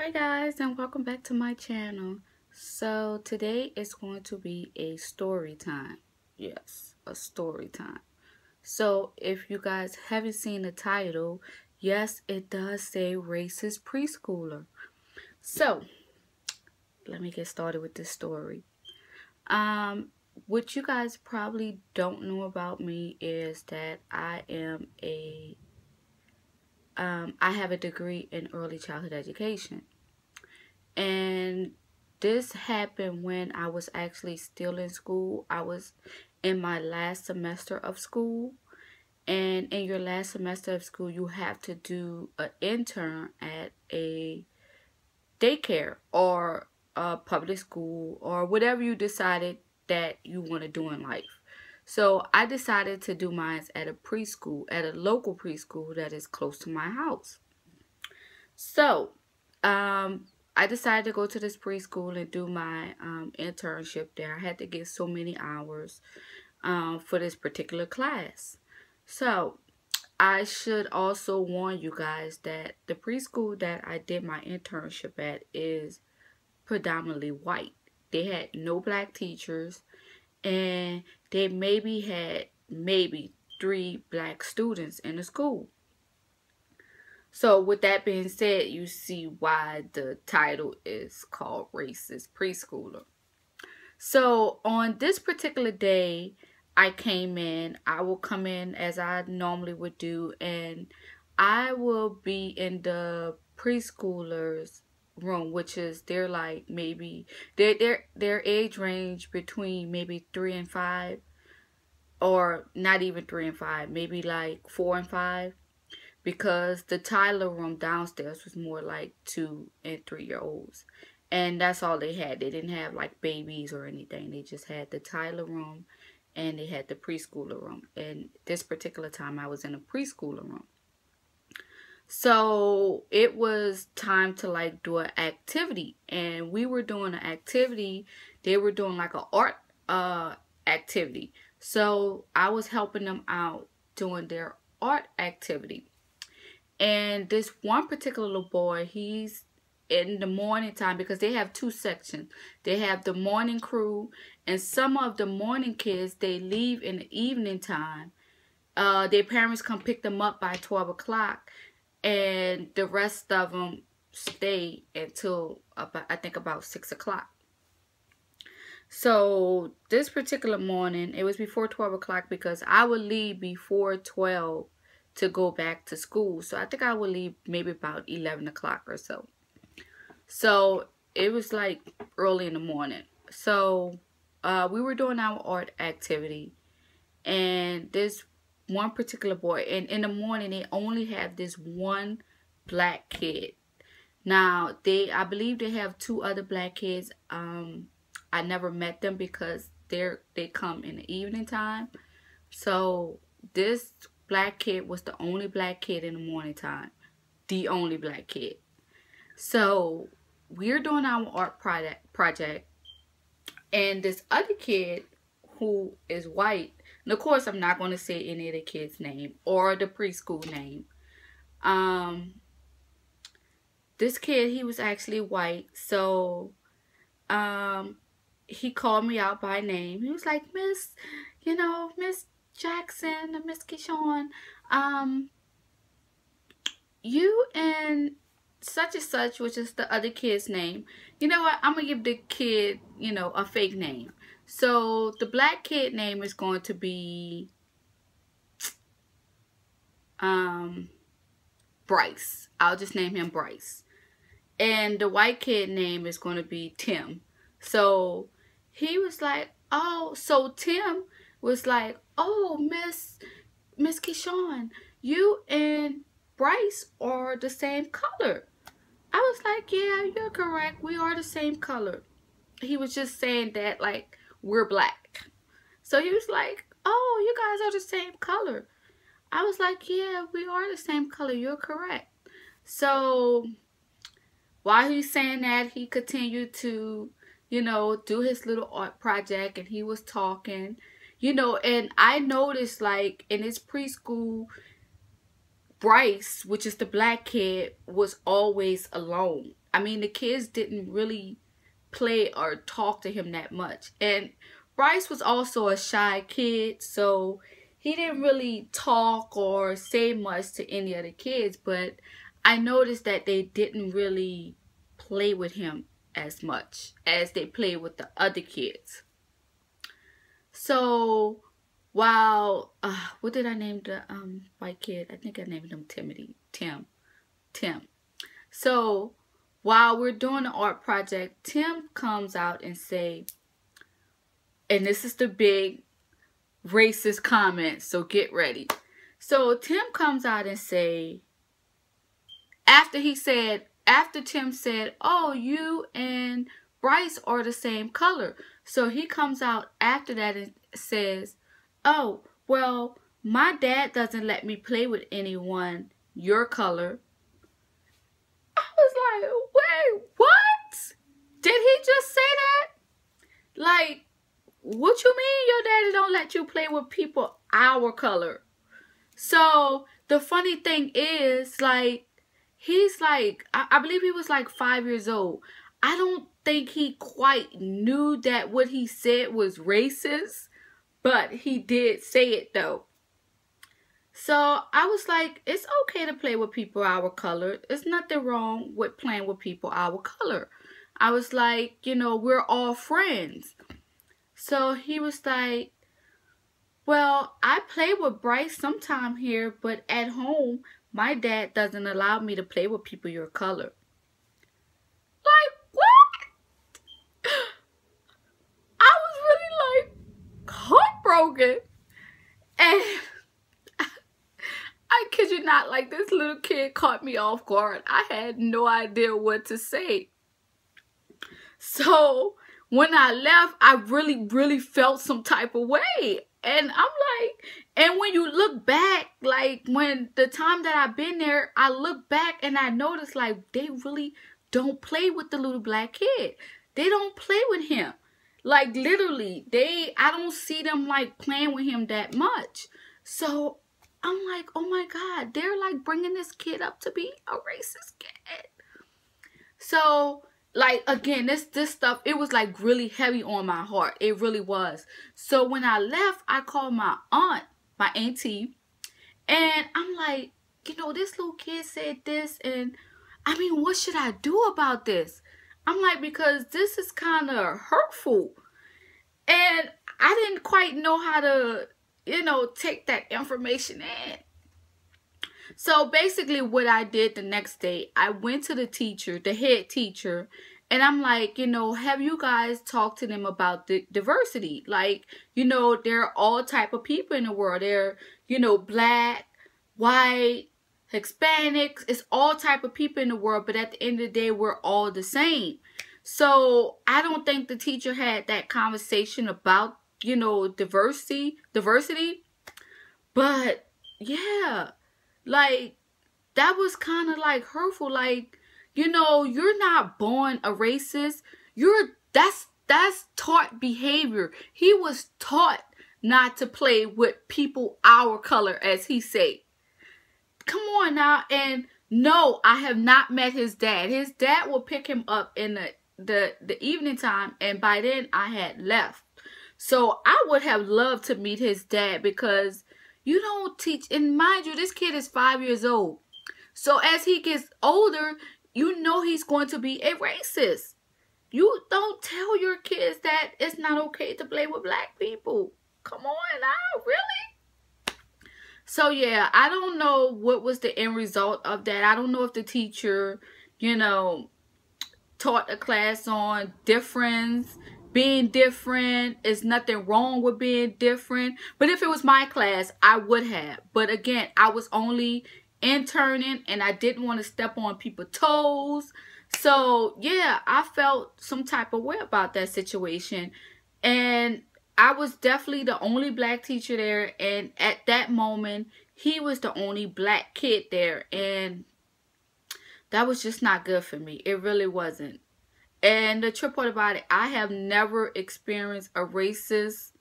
Hi guys, and welcome back to my channel. So today is going to be a story time. Yes, a story time. So if you guys haven't seen the title, yes, it does say racist preschooler. So let me get started with this story. What you guys probably don't know about me is that I have a degree in early childhood education. And this happened when I was actually still in school. I was in my last semester of school. And in your last semester of school, you have to do an intern at a daycare or a public school or whatever you decided that you want to do in life. So I decided to do mine at a preschool, at a local preschool that is close to my house. So, I decided to go to this preschool and do my internship there. I had to get so many hours for this particular class. So, I should also warn you guys that the preschool that I did my internship at is predominantly white. They had no black teachers, and they maybe had 3 black students in the school. So with that being said, you see why the title is called Racist Preschooler. So on this particular day, I came in. I will come in as I normally would do, and I will be in the preschoolers room, which is they're like maybe their age range between maybe 3 and 5, or not even 3 and 5, maybe like 4 and 5. Because the Tyler room downstairs was more like 2 and 3-year-olds. And that's all they had. They didn't have like babies or anything. They just had the Tyler room and they had the preschooler room. And this particular time I was in a preschooler room. So it was time to like do an activity. And we were doing an activity. They were doing like an art activity. So I was helping them out doing their art activity. And this one particular little boy, he's in the morning time, because they have 2 sections. They have the morning crew, and some of the morning kids, they leave in the evening time. Their parents come pick them up by 12 o'clock, and the rest of them stay until about 6 o'clock. So this particular morning, it was before 12 o'clock because I would leave before 12 to go back to school. So I think I would leave maybe about 11 o'clock or so. So it was like early in the morning. So we were doing our art activity, and this one particular boy, and in the morning they only have this one black kid. Now I believe they have 2 other black kids. I never met them because they come in the evening time. So this black kid was the only black kid in the morning time. The only black kid. So we're doing our art project. And this other kid who is white. And of course, I'm not going to say any of the kids' name or the preschool name. This kid, he was actually white. So he called me out by name. He was like, Miss Jackson, Miss Keyshawn, you and such and such, which is the other kid's name. You know what? I'm going to give the kid, a fake name. So the black kid name is going to be Bryce. I'll just name him Bryce. And the white kid name is going to be Tim. So he was like, oh, so Tim was like, oh, Miss Keyshawn, you and Bryce are the same color. I was like, yeah, you're correct. We are the same color. He was just saying that like we're black. So he was like, oh, you guys are the same color. I was like, yeah, we are the same color. You're correct. So while he's saying that, he continued to, do his little art project, and he was talking, and I noticed like in his preschool, Bryce, which is the black kid, was always alone. I mean, the kids didn't really play or talk to him that much. And Bryce was also a shy kid, so he didn't really talk or say much to any of the kids. But I noticed that they didn't really play with him as much as they played with the other kids. So while what did I name the white kid? I think I named him Tim. So while we're doing the art project, Tim comes out and say, and this is the big racist comment, so get ready. So Tim comes out and say, after Tim said, oh, you and Bryce are the same color. So he comes out after that and says, oh, well, my dad doesn't let me play with anyone your color. I was like, wait, what? Did he just say that? Like, what you mean your daddy don't let you play with people our color? So the funny thing is, like, he's like, I believe he was like 5 years old. I don't think he quite knew that what he said was racist, but he did say it though. So I was like, it's okay to play with people our color. There's nothing wrong with playing with people our color. I was like, you know, we're all friends. So he was like, well, I play with Bryce sometime here, but at home, my dad doesn't allow me to play with people your color. Like, what? I was really like heartbroken. And I kid you not, like, this little kid caught me off guard. I had no idea what to say. So when I left, I really felt some type of way. And I'm like, and when you look back, like, when the time that I've been there, I look back and I notice, like, they really don't play with the little black kid. They don't play with him. Like, literally, I don't see them, like, playing with him that much. So I'm like, oh my God, they're, like, bringing this kid up to be a racist kid. So, like, again, this stuff, it was, like, really heavy on my heart. It really was. So when I left, I called my aunt, my auntie, and I'm like, you know, this little kid said this, and I mean, what should I do about this? I'm like, because this is kind of hurtful. And I didn't quite know how to, you know, take that information in. So basically what I did the next day, I went to the teacher, the head teacher, and I'm like, you know, have you guys talked to them about the diversity? Like, you know, there are all type of people in the world. They're, you know, black, white, Hispanics. It's all type of people in the world, but at the end of the day, we're all the same. So I don't think the teacher had that conversation about, you know, diversity. But yeah, like, that was kind of like hurtful. Like, you know, you're not born a racist. That's taught behavior. He was taught not to play with people our color, as he said. Come on now. And no, I have not met his dad. His dad will pick him up in the evening time, and by then I had left. So I would have loved to meet his dad, because you don't teach, and mind you, this kid is 5 years old. So as he gets older, you know he's going to be a racist. You don't tell your kids that it's not okay to play with black people. Come on now, really? So yeah, I don't know what was the end result of that. I don't know if the teacher, you know, taught a class on difference, being different. Is nothing wrong with being different. But if it was my class, I would have. But again, I was only interning, and I didn't want to step on people's toes. So yeah, I felt some type of way about that situation. And I was definitely the only black teacher there, and at that moment, he was the only black kid there, and that was just not good for me. It really wasn't. And the trip part about it, I have never experienced a racist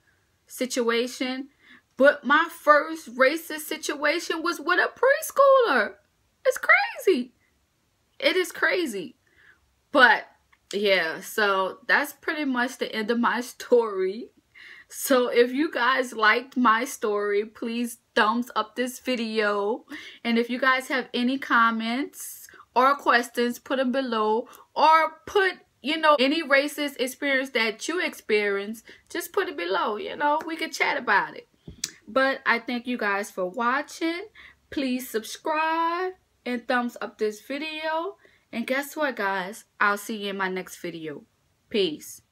situation, but my first racist situation was with a preschooler. It's crazy. It is crazy. But yeah, so that's pretty much the end of my story. So if you guys liked my story, please thumbs up this video. And if you guys have any comments or questions, put them below. Or put, any racist experience that you experience, just put it below. We could chat about it. But I thank you guys for watching. Please subscribe and thumbs up this video. And guess what, guys? I'll see you in my next video. Peace.